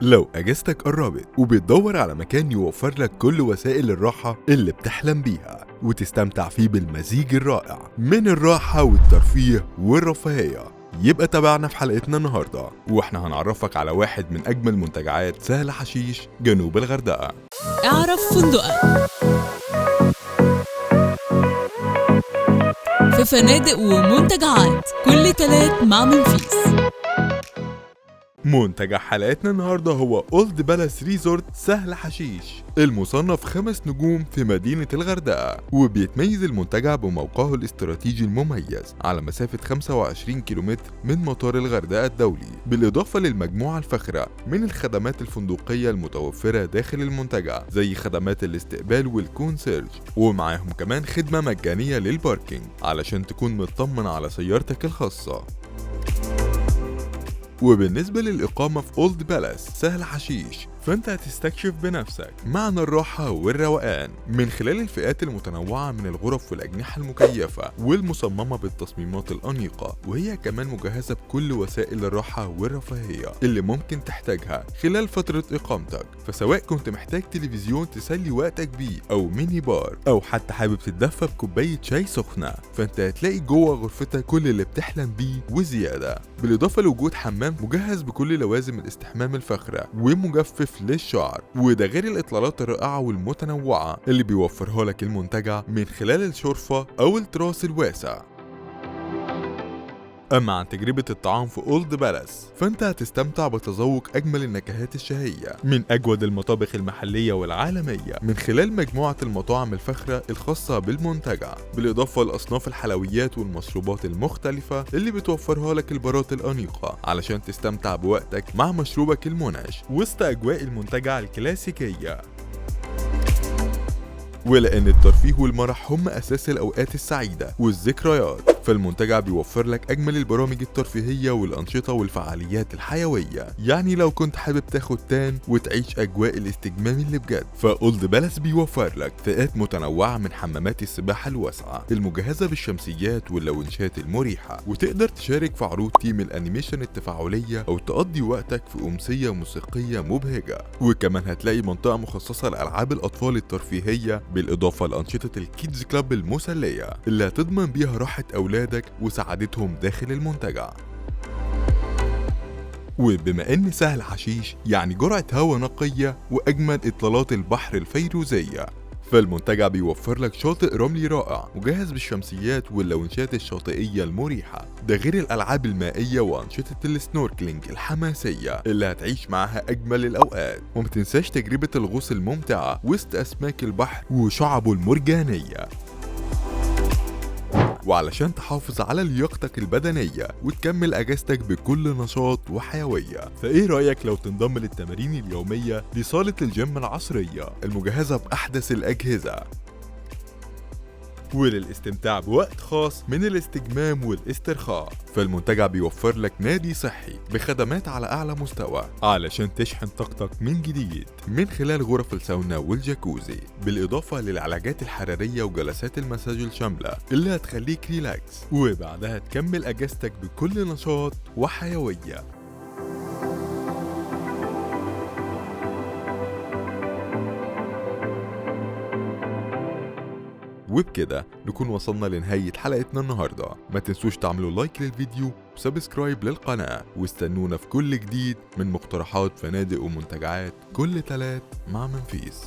لو اجازتك قربت وبتدور على مكان يوفر لك كل وسائل الراحة اللي بتحلم بيها وتستمتع فيه بالمزيج الرائع من الراحة والترفيه والرفاهية، يبقى تابعنا في حلقتنا النهاردة واحنا هنعرفك على واحد من اجمل منتجعات سهل حشيش جنوب الغردقة. اعرف فندقك في فنادق ومنتجعات كل تلات مع منفيس. منتجع حلقتنا النهاردة هو اولد بالاس ريزورت سهل حشيش، المصنف 5 نجوم في مدينة الغردقة، وبيتميز المنتجع بموقعه الاستراتيجي المميز على مسافة 25 كيلومتر من مطار الغردقة الدولي، بالإضافة للمجموعة الفاخرة من الخدمات الفندقية المتوفرة داخل المنتجع زي خدمات الاستقبال والكونسيرج، ومعاهم كمان خدمة مجانية للباركينج علشان تكون مطمن على سيارتك الخاصة. وبالنسبة للإقامة في اولد بالاس سهل حشيش، فانت هتستكشف بنفسك معنى الراحة والروقان من خلال الفئات المتنوعة من الغرف والأجنحة المكيفة والمصممة بالتصميمات الأنيقة، وهي كمان مجهزة بكل وسائل الراحة والرفاهية اللي ممكن تحتاجها خلال فترة إقامتك. فسواء كنت محتاج تلفزيون تسلي وقتك بيه أو ميني بار أو حتى حابب تتدفى بكوباية شاي سخنة، فانت هتلاقي جوه غرفتك كل اللي بتحلم بيه وزيادة، بالإضافة لوجود حمام مجهز بكل لوازم الاستحمام الفاخرة ومجفف للشعر، وده غير الإطلالات الرائعة والمتنوعة اللي بيوفرها لك المنتجع من خلال الشرفة أو التراس الواسع. أما عن تجربة الطعام في اولد بالاس، فأنت هتستمتع بتذوق أجمل النكهات الشهية من أجود المطابخ المحلية والعالمية من خلال مجموعة المطاعم الفاخرة الخاصة بالمنتجع، بالإضافة لأصناف الحلويات والمشروبات المختلفة اللي بتوفرها لك البارات الأنيقة علشان تستمتع بوقتك مع مشروبك المنعش وسط أجواء المنتجع الكلاسيكية. ولأن الترفيه والمرح هم أساس الأوقات السعيدة والذكريات، فالمنتجع بيوفر لك أجمل البرامج الترفيهية والأنشطة والفعاليات الحيوية. يعني لو كنت حابب تاخد تان وتعيش أجواء الاستجمام اللي بجد، فاولد بالاس بيوفر لك فئات متنوعة من حمامات السباحة الواسعة المجهزة بالشمسيات واللونشات المريحة، وتقدر تشارك في عروض تيم الأنيميشن التفاعلية أو تقضي وقتك في أمسية موسيقية مبهجة. وكمان هتلاقي منطقة مخصصة لألعاب الأطفال الترفيهية، بالإضافة لأنشطة الكيدز كلاب المسلية اللي هتضمن بيها راحة أولادك وسعادتهم داخل المنتجع. وبما إن سهل حشيش يعني جرعة هوا نقية وأجمل إطلالات البحر الفيروزية، فالمنتجع بيوفر لك شاطئ رملي رائع مجهز بالشمسيات واللونشات الشاطئية المريحة، ده غير الألعاب المائية وأنشطة السنوركلينج الحماسية اللي هتعيش معاها أجمل الأوقات. وما تنساش تجربة الغوص الممتعة وسط أسماك البحر وشعبه المرجانية. وعلشان تحافظ على لياقتك البدنية وتكمل أجازتك بكل نشاط وحيوية، فإيه رأيك لو تنضم للتمارين اليومية لصالة الجيم العصرية المجهزة بأحدث الأجهزة، وللاستمتاع بوقت خاص من الاستجمام والاسترخاء، فالمنتجع بيوفر لك نادي صحي بخدمات على أعلى مستوى علشان تشحن طاقتك من جديد من خلال غرف الساونا والجاكوزي، بالإضافة للعلاجات الحرارية وجلسات المساج الشاملة اللي هتخليك ريلاكس وبعدها تكمل أجازتك بكل نشاط وحيوية. وبكده نكون وصلنا لنهاية حلقتنا النهاردة. ما تنسوش تعملوا لايك للفيديو وسبسكرايب للقناة، واستنونا في كل جديد من مقترحات فنادق ومنتجعات كل تلات مع منفيس.